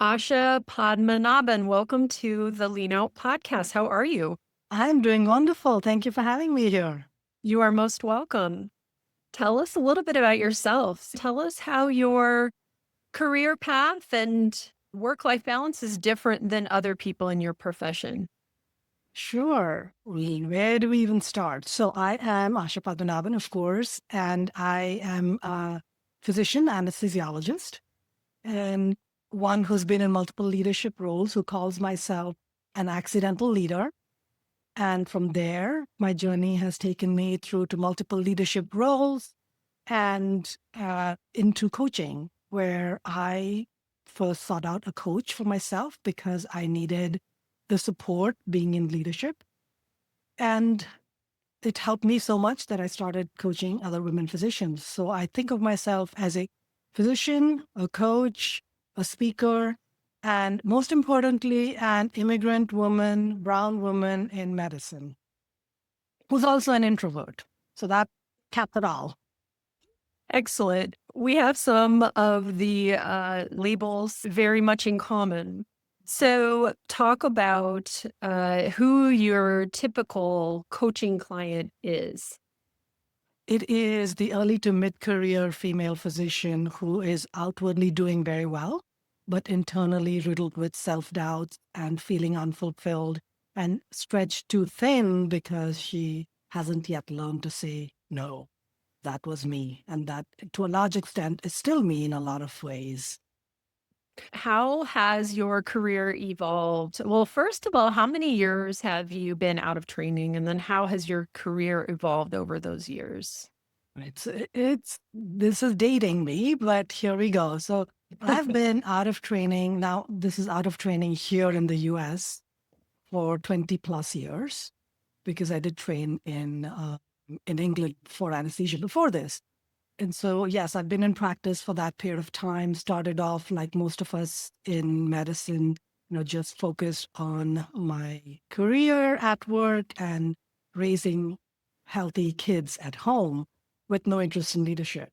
Asha Padmanaban, welcome to the Lean Out podcast. How are you? I'm doing wonderful. Thank you for having me here. You are most welcome. Tell us a little bit about yourself. Tell us how your career path and work life balance is different than other people in your profession. Sure. Where do we even start? So I am Asha Padmanaban, of course, and I am a physician anesthesiologist and one who's been in multiple leadership roles, who calls myself an accidental leader. And from there, my journey has taken me through to multiple leadership roles and into coaching, where I first sought out a coach for myself because I needed the support being in leadership. And it helped me so much that I started coaching other women physicians. So I think of myself as a physician, a coach, a speaker, and most importantly, an immigrant woman, brown woman in medicine, who's also an introvert. So that capped it all. Excellent. We have some of the labels very much in common. So, talk about who your typical coaching client is. It is the early to mid career female physician who is outwardly doing very well, but internally riddled with self doubt and feeling unfulfilled and stretched too thin because she hasn't yet learned to say, no, that was me. And that, to a large extent, is still me in a lot of ways. How has your career evolved? Well, first of all, how many years have you been out of training? And then how has your career evolved over those years? This is dating me, but here we go. So I've been out of training now. This is out of training here in the US for 20 plus years because I did train in England for anesthesia before this. And so, yes, I've been in practice for that period of time. Started off like most of us in medicine, just focused on my career at work and raising healthy kids at home with no interest in leadership.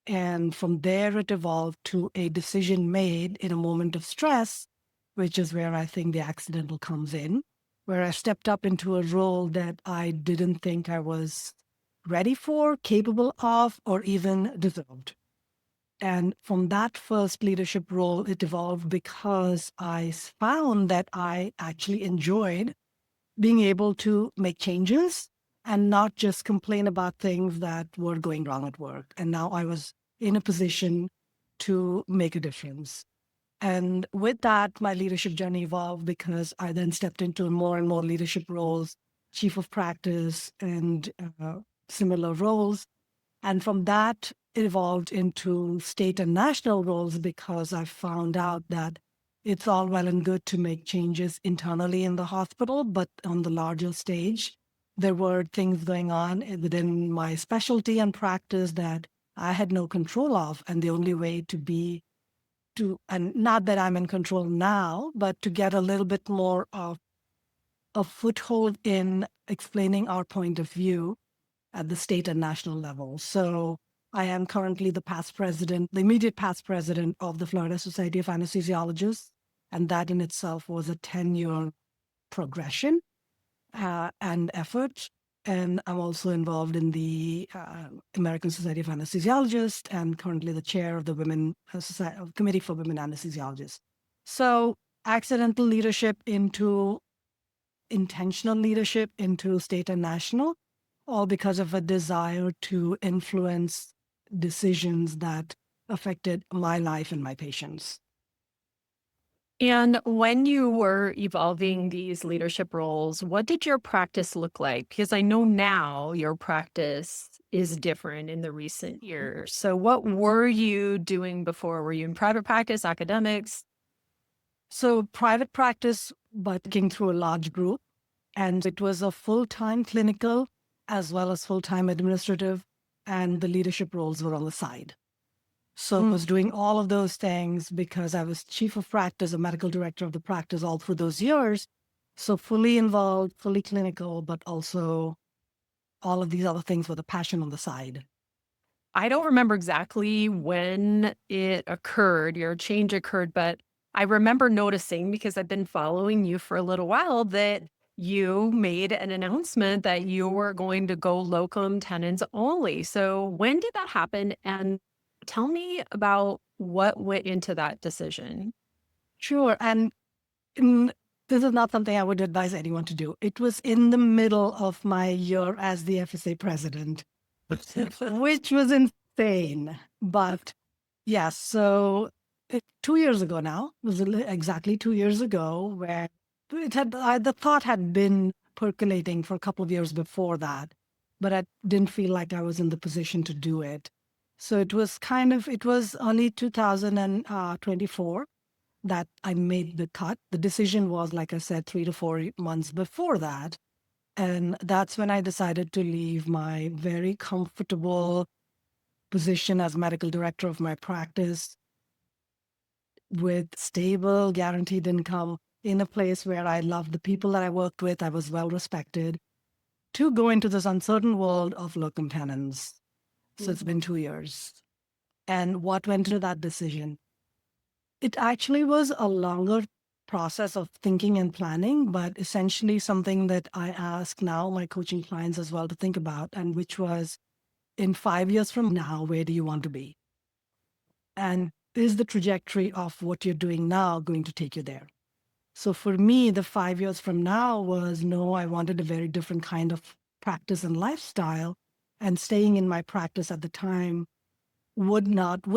And from there, it evolved to a decision made in a moment of stress, which is where I think the accidental comes in, where I stepped up into a role that I didn't think I was ready for, capable of, or even deserved. And from that first leadership role, it evolved because I found that I actually enjoyed being able to make changes and not just complain about things that were going wrong at work. And now I was in a position to make a difference. And with that, my leadership journey evolved because I then stepped into more and more leadership roles, chief of practice, and similar roles. And from that, it evolved into state and national roles because I found out that it's all well and good to make changes internally in the hospital, but on the larger stage, there were things going on within my specialty and practice that I had no control of. And the only way and not that I'm in control now, but to get a little bit more of a foothold in explaining our point of view at the state and national level. So I am currently the immediate past president of the Florida Society of Anesthesiologists. And that in itself was a 10-year progression and effort. And I'm also involved in the American Society of Anesthesiologists and currently the chair of the Committee for Women Anesthesiologists. So accidental leadership into intentional leadership into state and national, all because of a desire to influence decisions that affected my life and my patients. And when you were evolving these leadership roles, what did your practice look like? Because I know now your practice is different in the recent years. So, what were you doing before? Were you in private practice, academics? So, private practice, but working through a large group. And it was a full time clinical as well as full time administrative, and the leadership roles were on the side. So I was doing all of those things because I was chief of practice, a medical director of the practice all through those years. So fully involved, fully clinical, but also all of these other things with a passion on the side. I don't remember exactly when it occurred, your change occurred, but I remember noticing because I've been following you for a little while that you made an announcement that you were going to go locum tenens only. So when did that happen? And tell me about what went into that decision. Sure. And mm, this is not something I would advise anyone to do. It was in the middle of my year as the FSA president, which was insane. But yes, so 2 years ago now, it was exactly 2 years ago, where the thought had been percolating for a couple of years before that, but I didn't feel like I was in the position to do it. So it was only 2024 that I made the cut. The decision was, like I said, 3 to 4 months before that. And that's when I decided to leave my very comfortable position as medical director of my practice with stable, guaranteed income in a place where I loved the people that I worked with. I was well respected to go into this uncertain world of locum tenens. So it's been 2 years. And what went into that decision? It actually was a longer process of thinking and planning, but essentially something that I ask now my coaching clients as well to think about, and which was, in 5 years from now, where do you want to be? And is the trajectory of what you're doing now going to take you there? So for me, the 5 years from now was, no, I wanted a very different kind of practice and lifestyle. And staying in my practice at the time would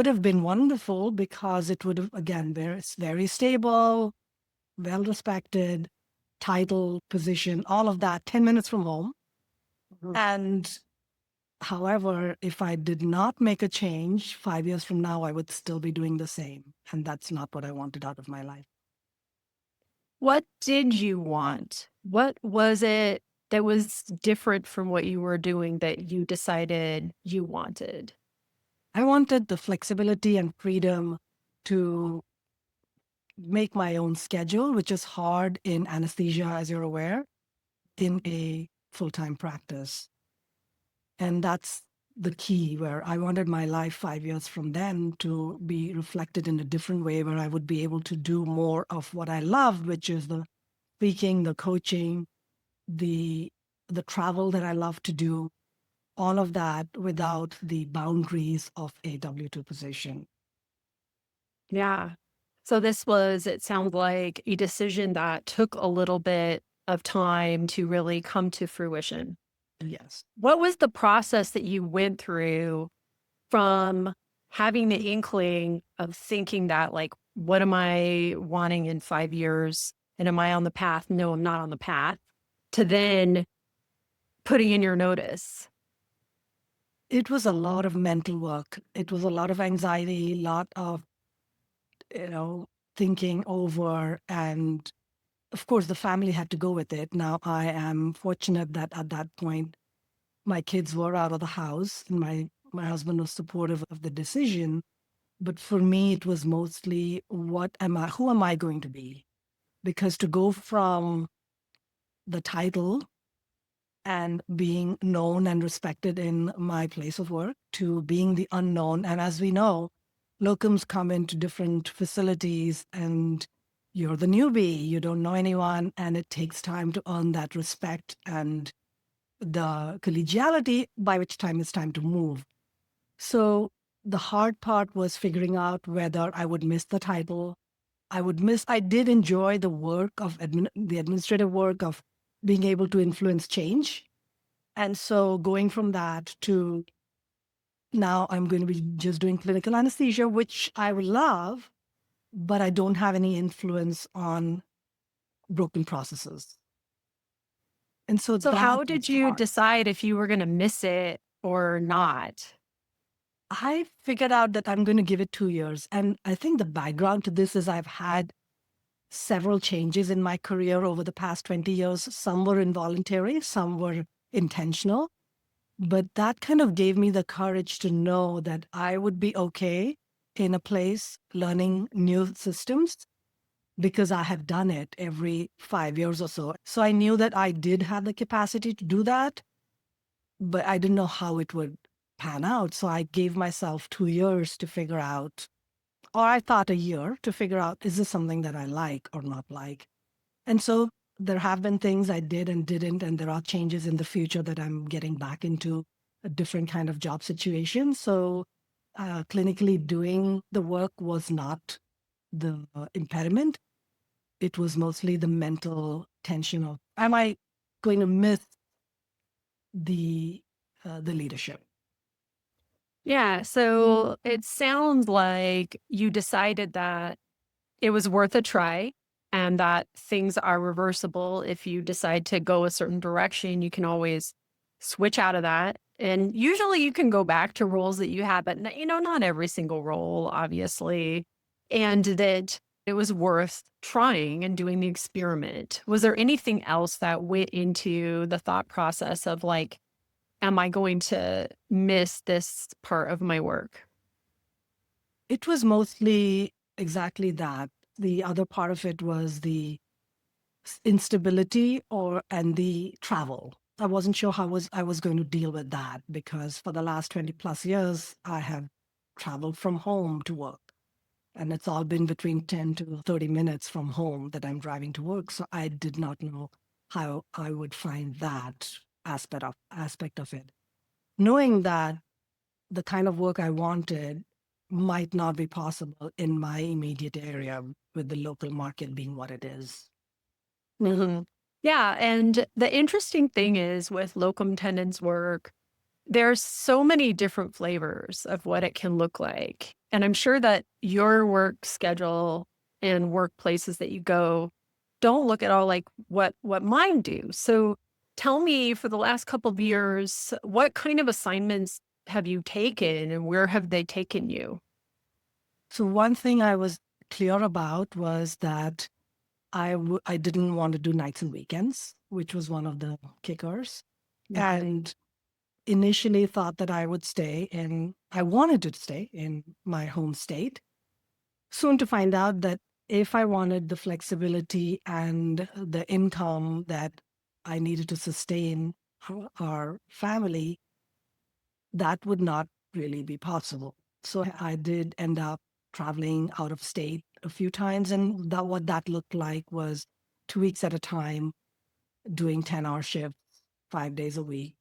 have been wonderful, because it would have, again, it's very stable, well respected, title, position, all of that, 10 minutes from home. Mhm. And however, if I did not make a change 5 years from now, I would still be doing the same. And that's not what I wanted out of my life. What did you want? What was it that was different from what you were doing that you decided you wanted? I wanted the flexibility and freedom to make my own schedule, which is hard in anesthesia, as you're aware, in a full time practice. And that's the key, where I wanted my life 5 years from then to be reflected in a different way, where I would be able to do more of what I love, which is the speaking, the coaching, the the travel that I love to do, all of that without the boundaries of a W-2 position. Yeah. So this was, it sounds like a decision that took a little bit of time to really come to fruition. Yes. What was the process that you went through from having the inkling of thinking that, like, what am I wanting in 5 years? And am I on the path? No, I'm not on the path. To then putting in your notice. It was a lot of mental work. It was a lot of anxiety, a lot of, you know, thinking over. And of course, the family had to go with it. Now, I am fortunate that at that point, my kids were out of the house, and my husband was supportive of the decision. But for me, it was mostly, who am I going to be? Because to go from the title and being known and respected in my place of work to being the unknown. And as we know, locums come into different facilities, and you're the newbie, you don't know anyone, and it takes time to earn that respect and the collegiality, by which time it's time to move. So the hard part was figuring out whether I would miss the title. I did enjoy the work of the administrative work of being able to influence change. And so going from that to now, I'm going to be just doing clinical anesthesia, which I will love, but I don't have any influence on broken processes. And so So that how was did you hard. decide if you were going to miss it or not? I figured out that I'm going to give it 2 years. And I think the background to this is I've had several changes in my career over the past 20 years. Some were involuntary, some were intentional. But that kind of gave me the courage to know that I would be okay in a place learning new systems, because I had done it every 5 years or so. So I knew that I did have the capacity to do that, but I didn't know how it would pan out. So I gave myself 2 years to figure out or I thought a year to figure out, is this something that I like or not like? And so there have been things I did and didn't, and there are changes in the future that I'm getting back into a different kind of job situation. So clinically doing the work was not the impediment. It was mostly the mental tension of, am I going to miss the the leadership? Yeah, so it sounds like you decided that it was worth a try and that things are reversible. If you decide to go a certain direction, you can always switch out of that. And usually you can go back to roles that you had, but not every single role, obviously. And that it was worth trying and doing the experiment. Was there anything else that went into the thought process of like, am I going to miss this part of my work? It was mostly exactly that. The other part of it was the instability or and the travel. I wasn't sure how I was going to deal with that because for the last 20 plus years I have traveled from home to work, and it's all been between 10 to 30 minutes from home that I'm driving to work. So I did not know how I would find that aspect of it. Knowing that the kind of work I wanted might not be possible in my immediate area with the local market being what it is. Mhm. Yeah, and the interesting thing is with locum tenens work, there's so many different flavors of what it can look like. And I'm sure that your work schedule and workplaces that you go don't look at all like what mine do. So tell me for the last couple of years, what kind of assignments have you taken and where have they taken you? So one thing I was clear about was that I didn't want to do nights and weekends, which was one of the kickers. Mhm. And initially thought that I wanted to stay in my home state. Soon to find out that if I wanted the flexibility and the income that I needed to sustain our family, that would not really be possible. So I did end up traveling out of state a few times, and what that looked like was 2 weeks at a time, doing 10-hour shifts, 5 days a week.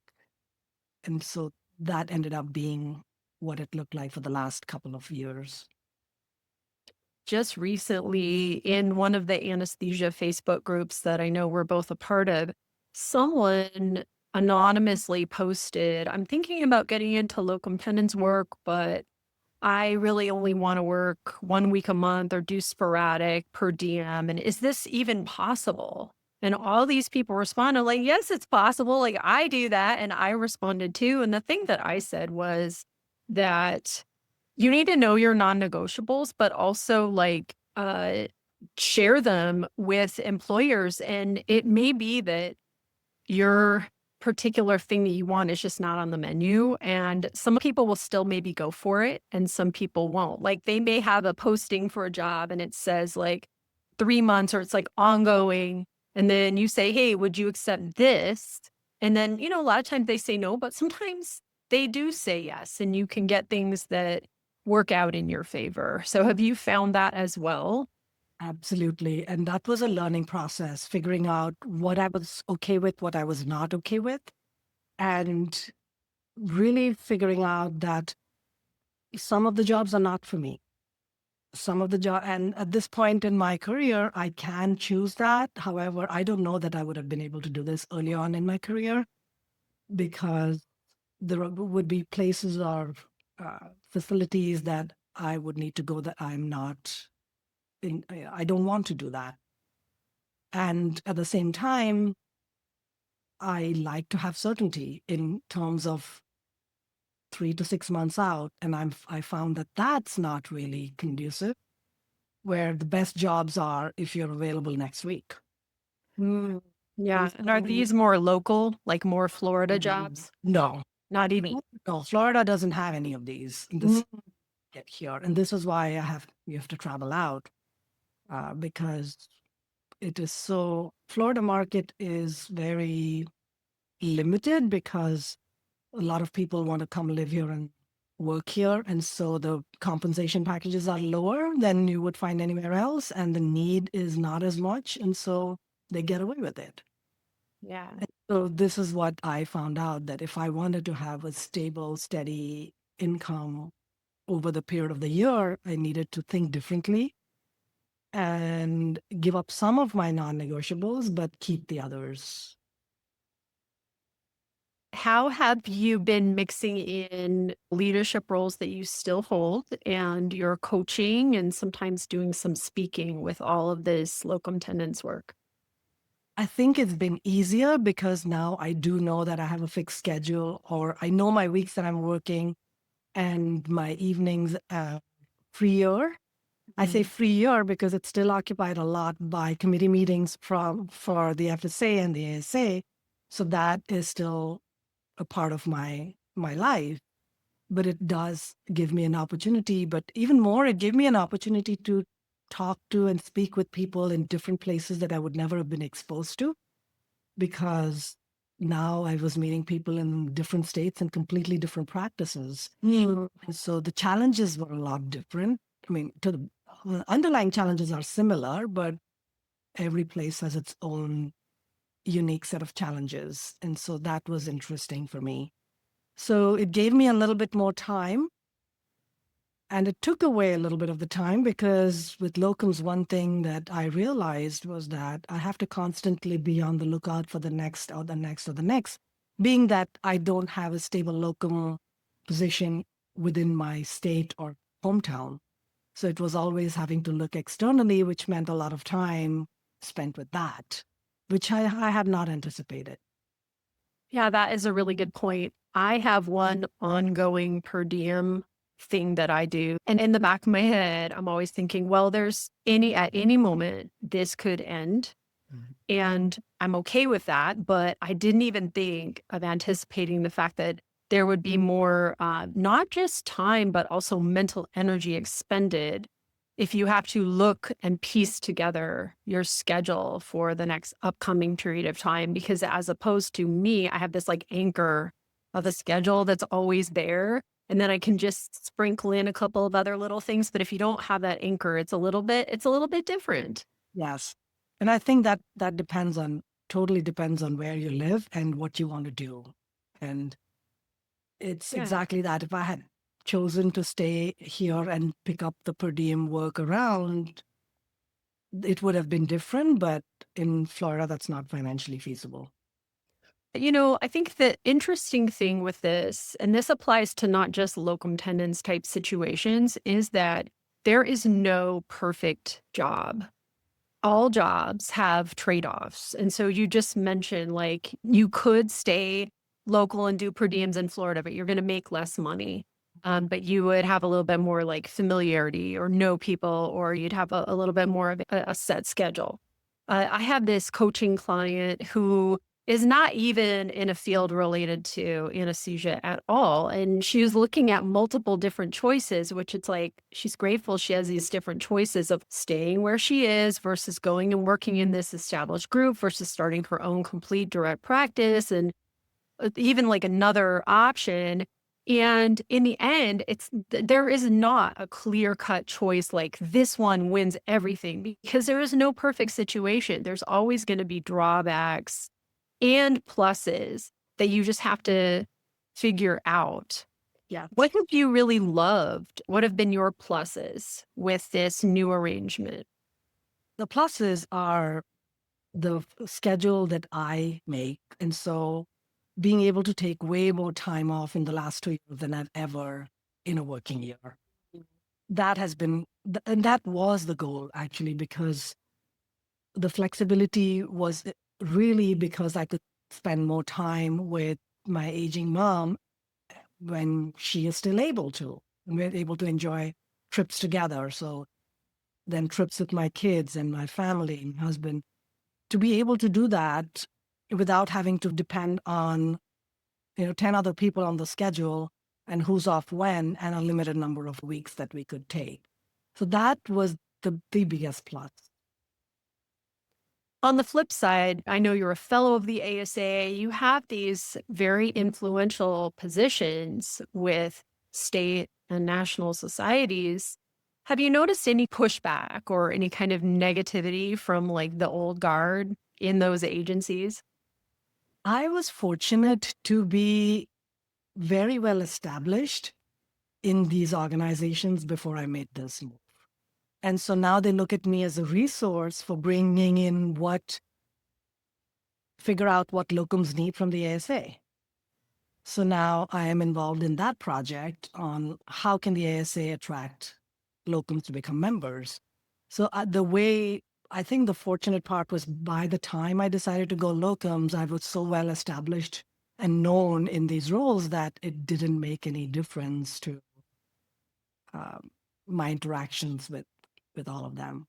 And so that ended up being what it looked like for the last couple of years. Just recently in one of the anesthesia Facebook groups that I know we're both a part of, someone anonymously posted, I'm thinking about getting into locum tenens work, but I really only want to work 1 week a month or do sporadic per diem. And is this even possible? And all these people responded like, yes, it's possible. Like I do that. And I responded too. And the thing that I said was that you need to know your non-negotiables, but also, like, share them with employers, and it may be that your particular thing that you want is just not on the menu, and some people will still maybe go for it, and some people won't. Like, they may have a posting for a job, and it says, like, 3 months or it's, like, ongoing, and then you say, "Hey, would you accept this?" And then, a lot of times they say no, but sometimes they do say yes, and you can get things that work out in your favor. So have you found that as well? Absolutely. And that was a learning process, figuring out what I was okay with, what I was not okay with, and really figuring out that some of the jobs are not for me. Some of the job, and at this point in my career, I can choose that. However, I don't know that I would have been able to do this early on in my career because there would be places or facilities that I would need to go that I'm not in. I don't want to do that. And at the same time, I like to have certainty in terms of 3 to 6 months out. And I found that that's not really conducive, where the best jobs are if you're available next week. Mm, yeah, and are Mhm. these more local, like more Florida jobs? No, Not even. no, Florida doesn't have any of these. Mm, This get here, and this is why you have to travel out because it is so. Florida market is very limited because a lot of people want to come live here and work here. And so the compensation packages are lower than you would find anywhere else. And the need is not as much. And so they get away with it. Yeah. And so this is what I found out, that if I wanted to have a stable, steady income over the period of the year, I needed to think differently and give up some of my non-negotiables, but keep the others. How have you been mixing in leadership roles that you still hold and your coaching and sometimes doing some speaking with all of this locum tenens work? I think it's been easier because now I do know that I have a fixed schedule, or I know my weeks that I'm working and my evenings freer. I say Mhm. freer because it's still occupied a lot by committee meetings for the FSA and the ASA. So that is still a part of my life. But it does give me an opportunity. But even more, it gave me an opportunity to talk to and speak with people in different places that I would never have been exposed to, because now I was meeting people in different states and completely different practices. And so the challenges were a lot different. I mean, the underlying challenges are similar, but every place has its own unique set of challenges. And so that was interesting for me. So it gave me a little bit more time. And it took away a little bit of the time, because with locums, one thing that I realized was that I have to constantly be on the lookout for the next or the next or the next, being that I don't have a stable locum position within my state or hometown. So it was always having to look externally, which meant a lot of time spent with that, which I had not anticipated. Yeah, that is a really good point. I have one ongoing per diem thing that I do. And in the back of my head, I'm always thinking, well, at any moment, this could end. Mhm. And I'm okay with that. But I didn't even think of anticipating the fact that there would be more, not just time, but also mental energy expended if you have to look and piece together your schedule for the next upcoming period of time. Because as opposed to me, I have this like anchor of a schedule that's always there. And then I can just sprinkle in a couple of other little things. But if you don't have that anchor, it's a little bit different. Yes. And I think that totally depends on where you live and what you want to do. And it's Yeah. exactly that. If I had chosen to stay here and pick up the per diem work around, it would have been different. But in Florida, that's not financially feasible. I think the interesting thing with this, and this applies to not just locum tenens type situations, is that there is no perfect job. All jobs have trade-offs. And so you just mentioned like you could stay local and do per diems in Florida, but you're going to make less money. But you would have a little bit more like familiarity or know people, or you'd have a little bit more of a set schedule. I have this coaching client who is not even in a field related to anesthesia at all. And she was looking at multiple different choices, which it's like she's grateful she has these different choices of staying where she is versus going and working in this established group versus starting her own complete direct practice and even like another option. And in the end, there is not a clear cut choice like this one wins everything because there is no perfect situation. There's always going to be drawbacks and pluses that you just have to figure out. Yeah. What have you really loved? What have been your pluses with this new arrangement? The pluses are schedule that I make. And so being able to take way more time off in the last 2 years than I've ever in a working year. That has been, and that was the goal actually, because the flexibility was really because I could spend more time with my aging mom when she is still able to. And we're able to enjoy trips together. So then trips with my kids and my family and husband, to be able to do that without having to depend on 10 other people on the schedule and who's off when, and a limited number of weeks that we could take. So that was the biggest plus. On the flip side, I know you're a fellow of the ASA. You have these very influential positions with state and national societies. Have you noticed any pushback or any kind of negativity from like the old guard in those agencies? I was fortunate to be very well established in these organizations before I made this move. And so now they look at me as a resource for bringing in figure out what locums need from the ASA. So now I am involved in that project on how can the ASA attract locums to become members. So the way I think the fortunate part was by the time I decided to go locums, I was so well established and known in these roles that it didn't make any difference to um, my interactions with all of them.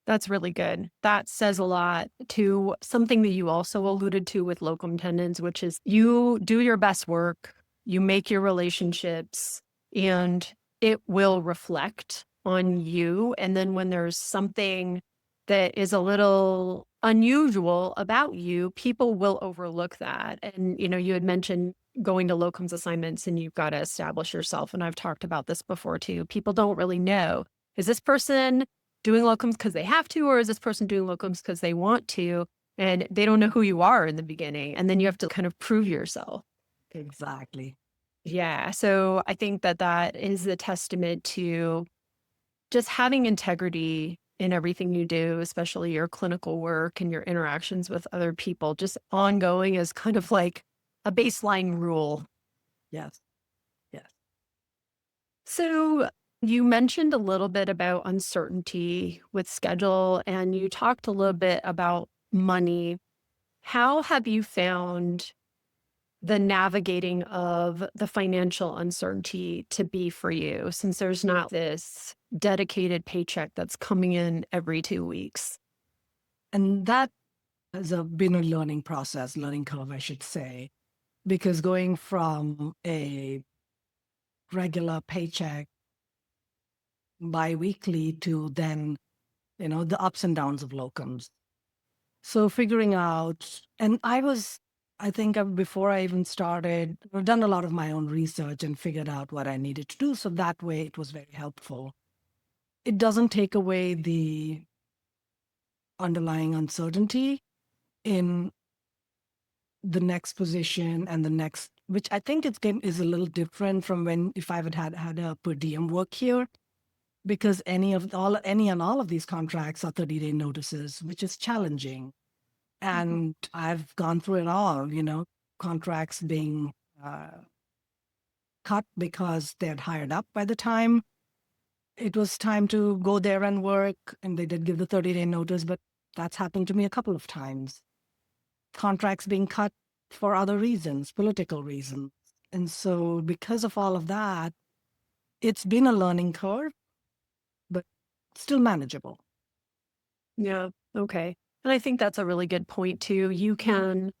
That's really good. That says a lot to something that you also alluded to with locum tenens, which is you do your best work, you make your relationships, and it will reflect on you. And then when there's something that is a little unusual about you, people will overlook that. And, you had mentioned going to locums assignments and you've got to establish yourself. And I've talked about this before too. People don't really know, is this person doing locums because they have to, or is this person doing locums because they want to? And they don't know who you are in the beginning. And then you have to kind of prove yourself. Exactly. Yeah. So I think that that is a testament to just having integrity in everything you do, especially your clinical work and your interactions with other people, just ongoing is kind of like a baseline rule. Yes. Yes. So you mentioned a little bit about uncertainty with schedule, and you talked a little bit about money. How have you found the navigating of the financial uncertainty to be for you since there's not this dedicated paycheck that's coming in every 2 weeks? And that has been a learning process, learning curve, I should say, because going from a regular paycheck biweekly to then, the ups and downs of locums. So figuring out, and I think before I even started, I've done a lot of my own research and figured out what I needed to do. So that way it was very helpful. It doesn't take away the underlying uncertainty in the next position and the next, which I think is a little different from when if I had a per diem work here, because any and all of these contracts are 30-day notices, which is challenging. Mhm. And I've gone through it all, contracts being cut because they're hired up by the time it was time to go there and work. And they did give the 30-day notice, but that's happened to me a couple of times. Contracts being cut for other reasons, political reasons. And so, because of all of that, it's been a learning curve, but still manageable. Yeah. Okay. And I think that's a really good point too. You can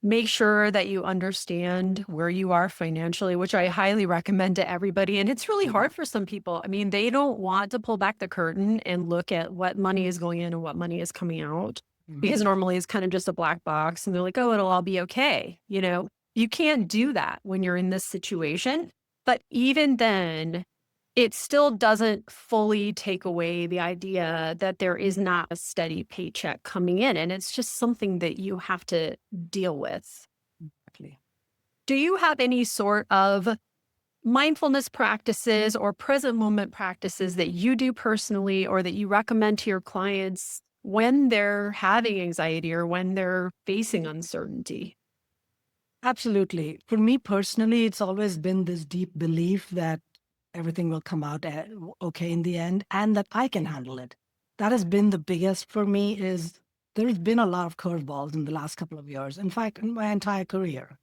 make sure that you understand where you are financially, which I highly recommend to everybody. And it's really hard for some people. I mean, they don't want to pull back the curtain and look at what money is going in and what money is coming out Mhm. because normally it's kind of just a black box and they're like, oh, it'll all be okay. You can't do that when you're in this situation. But even then, it still doesn't fully take away the idea that there is not a steady paycheck coming in. And it's just something that you have to deal with. Exactly. Do you have any sort of mindfulness practices or present moment practices that you do personally or that you recommend to your clients when they're having anxiety or when they're facing uncertainty? Absolutely. For me personally, it's always been this deep belief that everything will come out okay in the end and that I can handle it. That has been the biggest for me is there's been a lot of curveballs in the last couple of years. In fact, in my entire career,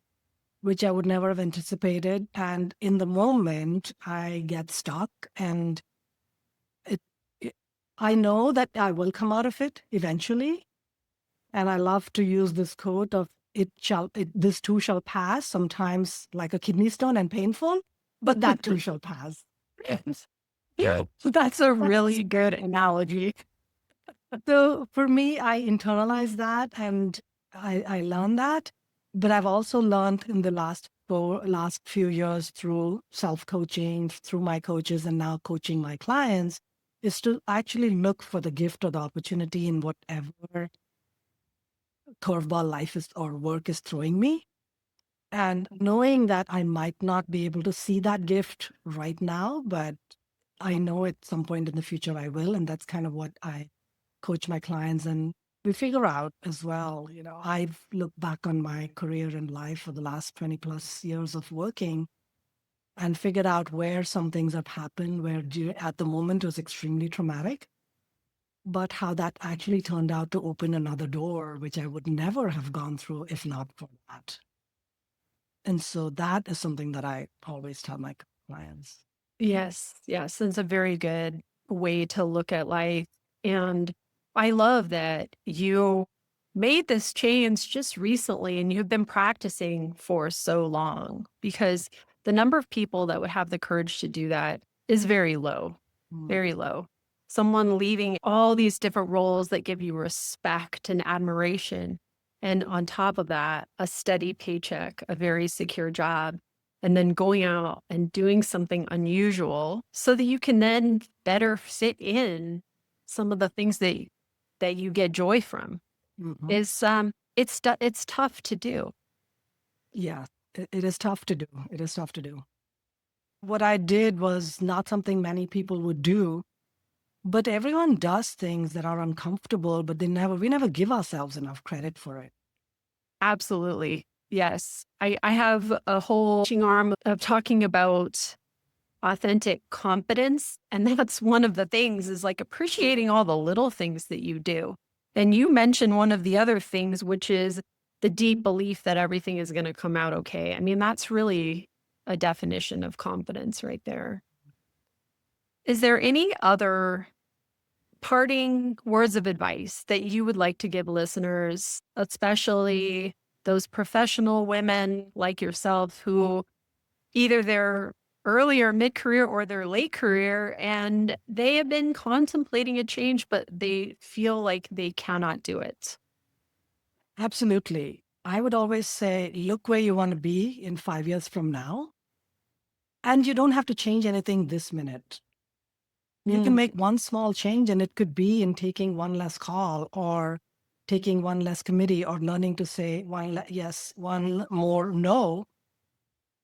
which I would never have anticipated. And in the moment, I get stuck and it, it I know that I will come out of it eventually. And I love to use this quote of this too shall pass, sometimes like a kidney stone and painful, but that too shall pass. Yes. Yeah. That's a That's- really good analogy. So for me, I internalize that and I learn that. But I've also learned in the last for last few years through self-coaching, through my coaches, and now coaching my clients is to actually look for the gift or the opportunity in whatever curveball life is or work is throwing me. And knowing that I might not be able to see that gift right now, but I know at some point in the future I will. And that's kind of what I coach my clients and we figure out as well. I've looked back on my career and life for the last 20 plus years of working and figured out where some things have happened where at the moment it was extremely traumatic, but how that actually turned out to open another door, which I would never have gone through if not for that. And so that is something that I always tell my clients. Yes, yes, that's a very good way to look at life, and I love that you made this change just recently and you've been practicing for so long because the number of people that would have the courage to do that is very low, Mm, very low. Someone leaving all these different roles that give you respect and admiration, and on top of that, a steady paycheck, a very secure job, and then going out and doing something unusual so that you can then better fit in some of the things that you get joy from mhm. is it's tough to do. Yeah, it is tough to do. It is tough to do. What I did was not something many people would do, but everyone does things that are uncomfortable, but we never give ourselves enough credit for it. Absolutely. Yes. I have a whole arm of talking about authentic competence. And that's one of the things is like appreciating all the little things that you do. And you mentioned one of the other things, which is the deep belief that everything is going to come out okay. I mean, that's really a definition of competence right there. Is there any other parting words of advice that you would like to give listeners, especially those professional women like yourself who either they're early or mid-career or their late career and they have been contemplating a change, but they feel like they cannot do it? Absolutely. I would always say, look where you want to be in 5 years from now. And you don't have to change anything this minute. You can Mm, make one small change, and it could be in taking one less call or taking one less committee or learning to say yes, one more no,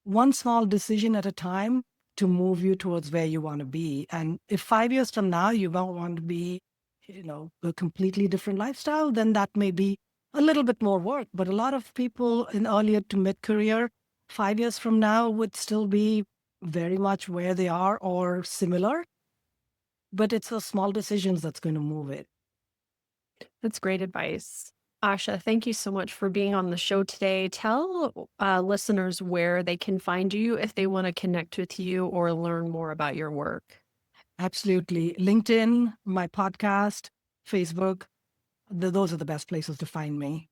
one small decision at a time to move you towards where you want to be. And if 5 years from now you don't want to be, a completely different lifestyle, then that may be a little bit more work. But a lot of people in earlier to mid career, 5 years from now would still be very much where they are or similar, but it's the small decisions that's going to move it. that's great advice. Asha, thank you so much for being on the show today. Tell listeners where they can find you if they want to connect with you or learn more about your work. Absolutely. LinkedIn, my podcast, Facebook, those are the best places to find me.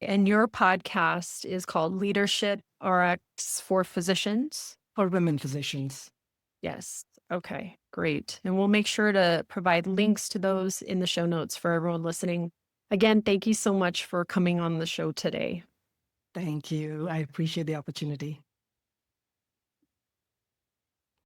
And your podcast is called Leadership RX for Physicians. For women physicians. Yes. Okay, great. And we'll make sure to provide links to those in the show notes for everyone listening. Again, thank you so much for coming on the show today. Thank you. I appreciate the opportunity.